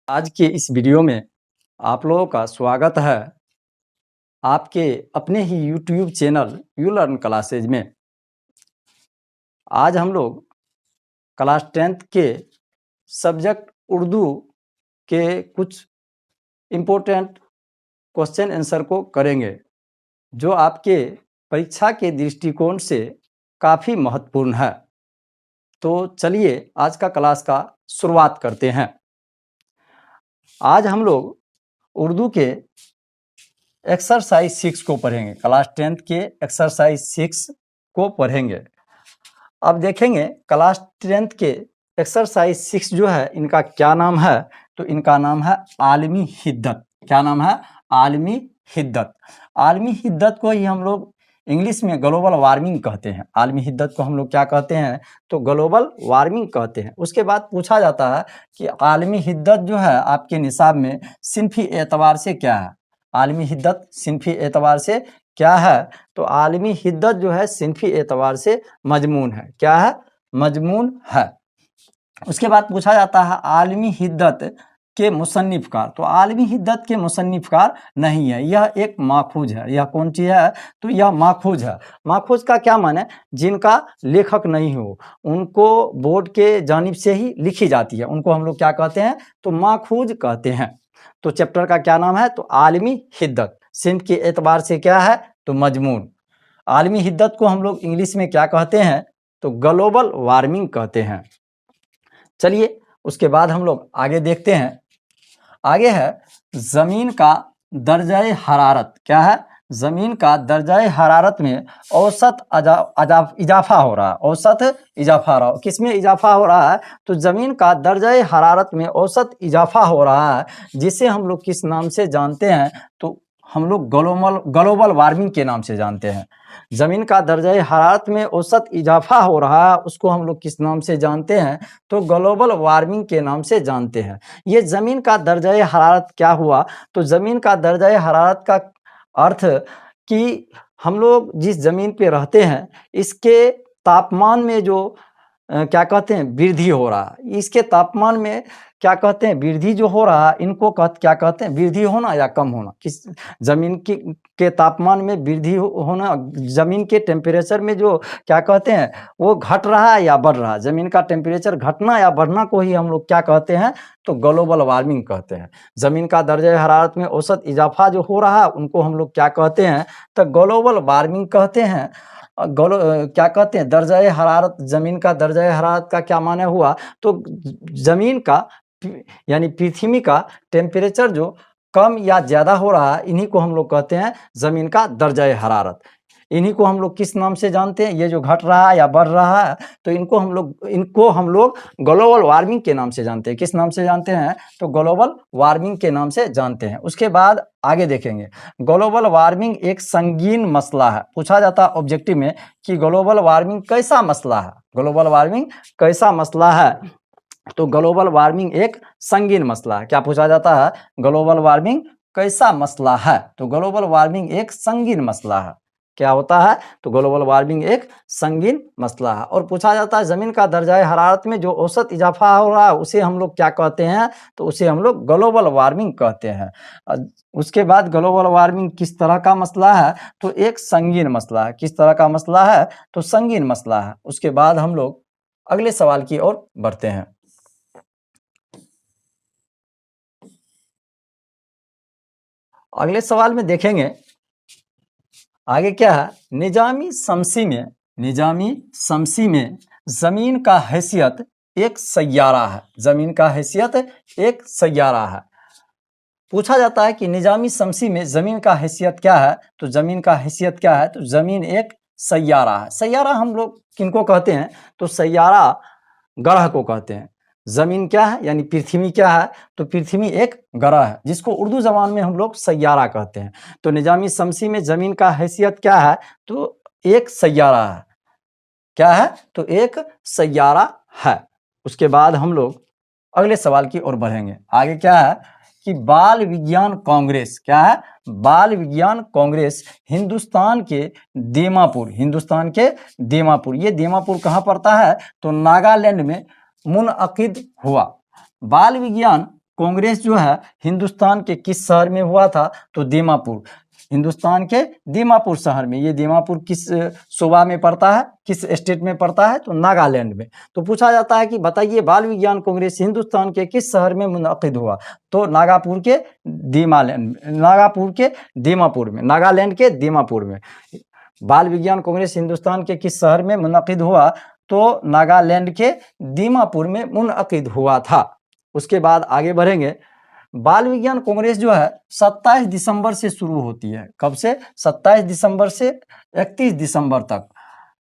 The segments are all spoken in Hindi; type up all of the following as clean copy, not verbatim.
आज के इस वीडियो में आप लोगों का स्वागत है आपके अपने ही YouTube channel you learn classes में। आज हम लोग क्लास 10th के सब्जेक्ट उर्दू के कुछ इम्पोर्टेंट क्वेश्चन आंसर को करेंगे जो आपके परीक्षा के दृष्टिकोण से काफ़ी महत्वपूर्ण है। तो चलिए आज का क्लास का शुरुआत करते हैं। आज हम लोग उर्दू के एक्सरसाइज 6 को पढ़ेंगे। क्लास 10th के एक्सरसाइज 6 को पढ़ेंगे। अब देखेंगे क्लास 10th के एक्सरसाइज 6 जो है इनका क्या नाम है, तो इनका नाम है आलमी हिद्दत। क्या नाम है? आलमी हिद्दत। आलमी हिद्दत को ही हम लोग इंग्लिश में ग्लोबल वार्मिंग कहते हैं। आलमी हिद्दत को हम लोग क्या कहते हैं, तो ग्लोबल वार्मिंग कहते हैं। उसके बाद पूछा जाता है कि आलमी हिद्दत जो है आपके निसाब में सिंफी एतबार से क्या है। आलमी हिद्दत सिंफी एतबार से क्या है, तो आलमी हिद्दत जो है सिंफी एतबार से मजमून है। क्या है? मजमून है। उसके बाद पूछा जाता है आलमी हिद्दत के मुसन्निफकार। तो आलमी हिद्दत के मुसन्निफकार नहीं है, यह एक माखूज है। यह कौन चीज है, तो यह माखूज है। माखूज का क्या माने, जिनका लेखक नहीं हो उनको बोर्ड के जानिब से ही लिखी जाती है, उनको हम लोग क्या कहते हैं, तो माखूज कहते हैं। तो चैप्टर का क्या नाम है, तो आलमी हिद्दत। सिंफ के एतबार से क्या है, तो मजमून। आलमी हिद्दत को हम लोग इंग्लिश में क्या कहते हैं, तो ग्लोबल वार्मिंग कहते हैं। चलिए उसके बाद हम लोग आगे देखते हैं। आगे है जमीन का दर्जाए हरारत। क्या है? जमीन का दर्जाए हरारत में औसत इजाफा हो रहा है। औसत इजाफा हो रहा है। किसमें इजाफा हो रहा है, तो जमीन का दर्जाए हरारत में औसत इजाफा हो रहा है, जिसे हम लोग किस नाम से जानते हैं, तो हम लोग ग्लोबल वार्मिंग के नाम से जानते हैं। जमीन का दर्जाए हरारत में औसत इजाफा हो रहा है, उसको हम लोग किस नाम से जानते हैं, तो ग्लोबल वार्मिंग के नाम से जानते हैं। ये जमीन का दर्जाए हरारत क्या हुआ, तो जमीन का दर्जाए हरारत का अर्थ कि हम लोग जिस जमीन पे रहते हैं इसके तापमान में जो क्या कहते हैं, वृद्धि हो रहा है। इसके तापमान में क्या कहते हैं, वृद्धि जो हो रहा है, इनको क्या कहते हैं, वृद्धि होना या कम होना। किस जमीन के तापमान में वृद्धि होना, जमीन के टेम्परेचर में जो क्या कहते हैं वो घट रहा है या बढ़ रहा है। जमीन का टेम्परेचर घटना या बढ़ना को ही हम लोग क्या कहते हैं, तो ग्लोबल वार्मिंग कहते हैं। जमीन का दर्जा हरारत में औसत इजाफा जो हो रहा है उनको हम लोग क्या कहते हैं, तो ग्लोबल वार्मिंग कहते हैं। क्या कहते हैं, दर्जा हरारत, जमीन का दर्जा हरारत का क्या माने हुआ, तो जमीन का यानी पृथ्वी का टेम्परेचर जो कम या ज्यादा हो रहा है, इन्हीं को हम लोग कहते हैं जमीन का दर्जा हरारत। इन्हीं को हम लोग किस नाम से जानते हैं, ये जो घट रहा है या बढ़ रहा है, तो इनको हम लोग ग्लोबल वार्मिंग के नाम से जानते हैं। किस नाम से जानते हैं, तो ग्लोबल वार्मिंग के नाम से जानते हैं। उसके बाद आगे देखेंगे, ग्लोबल वार्मिंग एक संगीन मसला है। पूछा जाता है ऑब्जेक्टिव में कि ग्लोबल वार्मिंग कैसा मसला है। ग्लोबल वार्मिंग कैसा मसला है, तो ग्लोबल वार्मिंग एक संगीन मसला है। क्या पूछा जाता है, ग्लोबल वार्मिंग कैसा मसला है, तो ग्लोबल वार्मिंग एक संगीन मसला है। क्या होता है, तो ग्लोबल वार्मिंग एक संगीन मसला है। और पूछा जाता है जमीन का दर्जा हरारत में जो औसत इजाफा हो रहा है उसे हम लोग क्या कहते हैं, तो उसे हम लोग ग्लोबल वार्मिंग कहते हैं। उसके बाद ग्लोबल वार्मिंग किस तरह का मसला है, तो एक संगीन मसला है। किस तरह का मसला है, तो संगीन मसला है। उसके बाद हम लोग अगले सवाल की ओर बढ़ते हैं। अगले सवाल में देखेंगे आगे क्या है, निजामी शमसी में जमीन का हैसियत एक सैयारा है। जमीन का हैसियत एक सैयारा है। पूछा जाता है कि निजामी शमसी में जमीन का हैसियत क्या है, तो जमीन का हैसियत क्या है, तो जमीन एक सैयारा है। सैयारा हम लोग किनको कहते हैं, तो सैयारा ग्रह को कहते हैं। जमीन क्या है, यानी पृथ्वी क्या है, तो पृथ्वी एक ग्रह है जिसको उर्दू जबान में हम लोग सैयारा कहते हैं। तो निजामी शमसी में जमीन का हैसियत क्या है, तो एक सैयारा है। क्या है, तो एक सैयारा है। उसके बाद हम लोग अगले सवाल की ओर बढ़ेंगे। आगे क्या है कि बाल विज्ञान कांग्रेस। क्या है, बाल विज्ञान कांग्रेस हिंदुस्तान के दीमापुर, ये दीमापुर कहाँ पड़ता है, तो नागालैंड में मुनअकिद हुआ। बाल विज्ञान कांग्रेस जो है हिंदुस्तान के किस शहर में हुआ था? तो दीमापुर, हिंदुस्तान के दीमापुर शहर में। ये दीमापुर किस सूबा में पड़ता है, किस स्टेट में पड़ता है? तो नागालैंड में। तो पूछा जाता है कि बताइए बाल विज्ञान कांग्रेस हिंदुस्तान के किस शहर में मुनअक़िद हुआ? तो नागापुर के दीमापुर में, नागालैंड के दीमापुर में। बाल विज्ञान कांग्रेस हिंदुस्तान के किस शहर में मुनअक़िद हुआ? तो नागालैंड के दीमापुर में मुनअक़िद हुआ था। उसके बाद आगे बढ़ेंगे। बाल विज्ञान कांग्रेस जो है 27 दिसंबर से शुरू होती है। कब से? 27 दिसंबर से 31 दिसंबर तक।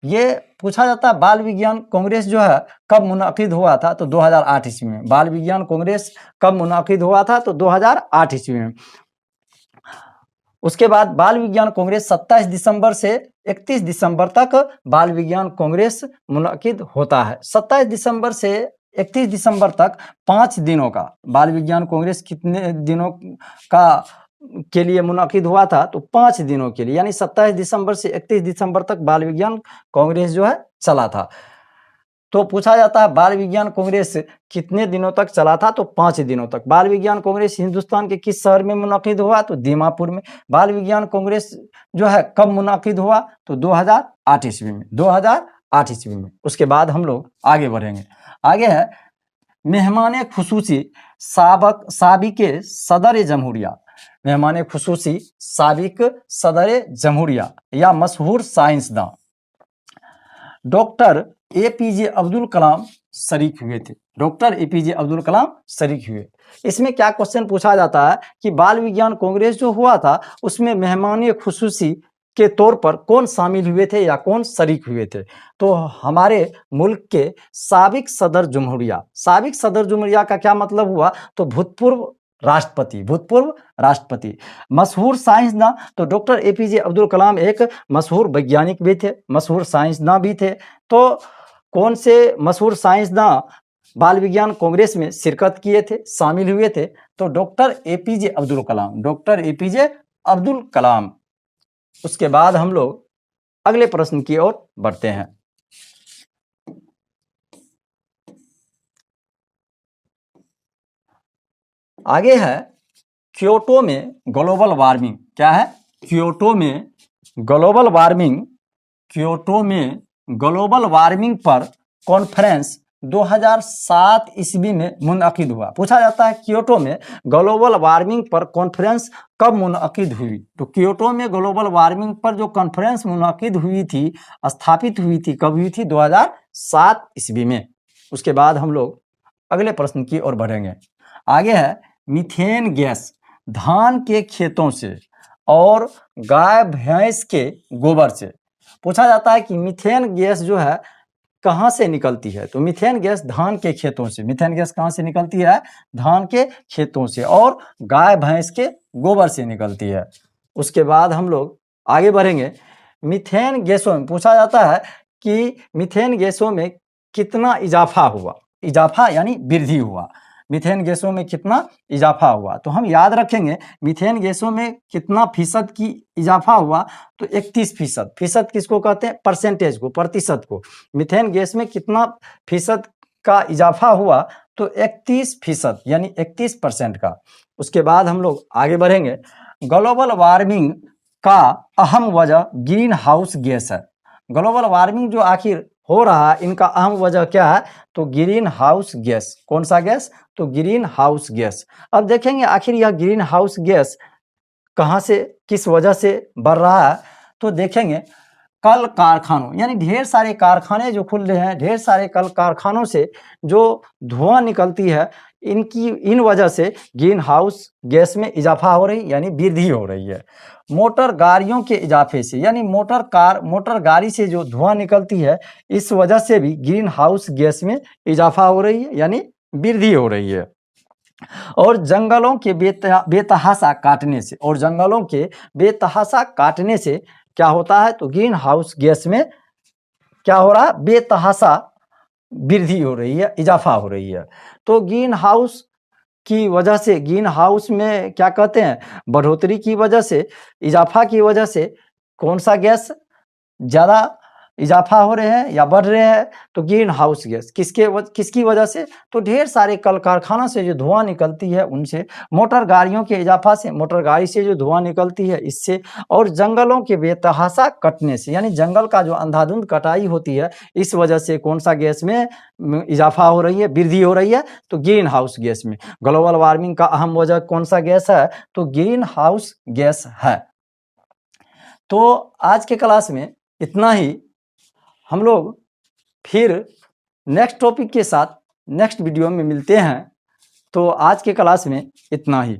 ये पूछा जाता है बाल विज्ञान कांग्रेस जो है कब मुनअक़िद हुआ था? तो 2008 ईस्वी में। बाल विज्ञान कांग्रेस कब मुनअक़िद हुआ था? तो 2008 ईस्वी में। उसके बाद बाल विज्ञान कांग्रेस 27 दिसंबर से 31 दिसंबर तक बाल विज्ञान कांग्रेस मुनअक़िद होता है। 27 दिसंबर से 31 दिसंबर तक 5 दिनों का बाल विज्ञान कांग्रेस कितने दिनों का के लिए मुनअक़िद हुआ था? तो 5 दिनों के लिए, यानी 27 दिसंबर से 31 दिसंबर तक बाल विज्ञान कांग्रेस जो है चला था। तो पूछा जाता है बाल विज्ञान कांग्रेस कितने दिनों तक चला था? तो 5 दिनों तक। बाल विज्ञान कांग्रेस हिंदुस्तान के किस शहर में मुनअक़िद हुआ? तो दीमापुर में। बाल विज्ञान कांग्रेस जो है कब मुनअक़िद हुआ? तो 2008 ईस्वी में, 2008 ईस्वी में। उसके बाद हम लोग आगे बढ़ेंगे। आगे है मेहमान खुसूसी साबिक सदर जमहूरिया। मेहमान खुसूसी साबिक सदर जमहूरिया या मशहूर साइंसदान डॉक्टर APJ अब्दुल कलाम शरीक हुए थे। डॉक्टर APJ अब्दुल कलाम शरीक हुए। इसमें क्या क्वेश्चन पूछा जाता है कि बाल विज्ञान कांग्रेस जो हुआ था उसमें मेहमान खुसूसी के तौर पर कौन शामिल हुए थे या कौन शरीक हुए थे? तो हमारे मुल्क के साबिक सदर जमहूरिया। साबिक सदर जमहूरिया का क्या मतलब हुआ? तो भूतपूर्व राष्ट्रपति। मशहूर साइंसदान, तो डॉक्टर APJ अब्दुल कलाम एक मशहूर वैज्ञानिक भी थे, मशहूर साइंसदान भी थे। तो कौन से मशहूर साइंसदान बाल विज्ञान कांग्रेस में शिरकत किए थे, शामिल हुए थे? तो doctor APJ Abdul Kalam, doctor APJ Abdul Kalam. उसके बाद हम लोग अगले प्रश्न की ओर बढ़ते हैं। आगे है क्योटो में ग्लोबल वार्मिंग। क्या है? क्योटो में ग्लोबल वार्मिंग पर कॉन्फ्रेंस 2007 ईस्वी में मुनअक़िद हुआ। पूछा जाता है क्योटो में ग्लोबल वार्मिंग पर कॉन्फ्रेंस कब मुनअक़िद हुई? तो क्योटो में ग्लोबल वार्मिंग पर जो कॉन्फ्रेंस मुनअक़िद हुई थी, स्थापित हुई थी, कब हुई थी? 2007 ईस्वी में। उसके बाद हम लोग अगले प्रश्न की ओर बढ़ेंगे। आगे है मीथेन गैस धान के खेतों से और गाय भैंस के गोबर से। पूछा जाता है कि मीथेन गैस जो है कहाँ से निकलती है? तो मीथेन गैस धान के खेतों से। मीथेन गैस कहाँ से निकलती है? धान के खेतों से और गाय भैंस के गोबर से निकलती है। उसके बाद हम लोग आगे बढ़ेंगे। मीथेन गैसों में पूछा जाता है कि मीथेन गैसों में कितना इजाफा हुआ? इजाफा यानी वृद्धि हुआ। मीथेन गैसों में कितना इजाफा हुआ? तो हम याद रखेंगे मीथेन गैसों में कितना फीसद की इजाफा हुआ? तो 31%। फीसद किसको कहते हैं? परसेंटेज को, प्रतिशत को। मीथेन गैस में कितना फीसद का इजाफा हुआ? तो 31%, यानी 31% का। उसके बाद हम लोग आगे बढ़ेंगे। ग्लोबल वार्मिंग का अहम वजह ग्रीन हाउस गैस है। ग्लोबल वार्मिंग जो आखिर हो रहा है, इनका अहम वजह क्या है? तो ग्रीन हाउस गैस। कौन सा गैस? तो ग्रीन हाउस गैस। अब देखेंगे आखिर यह ग्रीन हाउस गैस कहाँ से, किस वजह से बढ़ रहा है? तो देखेंगे कल कारखानों, यानी ढेर सारे कारखाने जो खुल रहे हैं, ढेर सारे कल कारखानों से जो धुआं निकलती है, इन वजह से ग्रीन हाउस गैस में इजाफा हो रही, यानी वृद्धि हो रही है। मोटर गाड़ियों के इजाफे से, यानी मोटर गाड़ी से जो धुआं निकलती है, इस वजह से भी ग्रीन हाउस गैस में इजाफा हो रही है, यानी वृद्धि हो रही है। और जंगलों के बेतहाशा काटने से क्या होता है? तो ग्रीन हाउस गैस में क्या हो रहा है? बेतहाशा वृद्धि हो रही है, इजाफा हो रही है। तो ग्रीन हाउस की वजह से, ग्रीन हाउस में क्या कहते हैं, बढ़ोतरी की वजह से, इजाफा की वजह से कौन सा गैस ज़्यादा इजाफा हो रहे हैं या बढ़ रहे हैं, तो ग्रीन हाउस गैस किसकी वजह से, तो ढेर सारे कल कारखाना से जो धुआं निकलती है उनसे, मोटर गाड़ियों के इजाफा से, मोटर गाड़ी से जो धुआं निकलती है इससे, और जंगलों के बेतहाशा कटने से, यानी जंगल का जो अंधाधुंध कटाई होती है इस वजह से कौन सा गैस में इजाफा हो रही है, वृद्धि हो रही है, तो ग्रीन हाउस गैस में। ग्लोबल वार्मिंग का अहम वजह कौन सा गैस है, तो ग्रीन हाउस गैस है। तो आज के क्लास में इतना ही, हम लोग फिर नेक्स्ट टॉपिक के साथ नेक्स्ट वीडियो में मिलते हैं। तो आज के क्लास में इतना ही।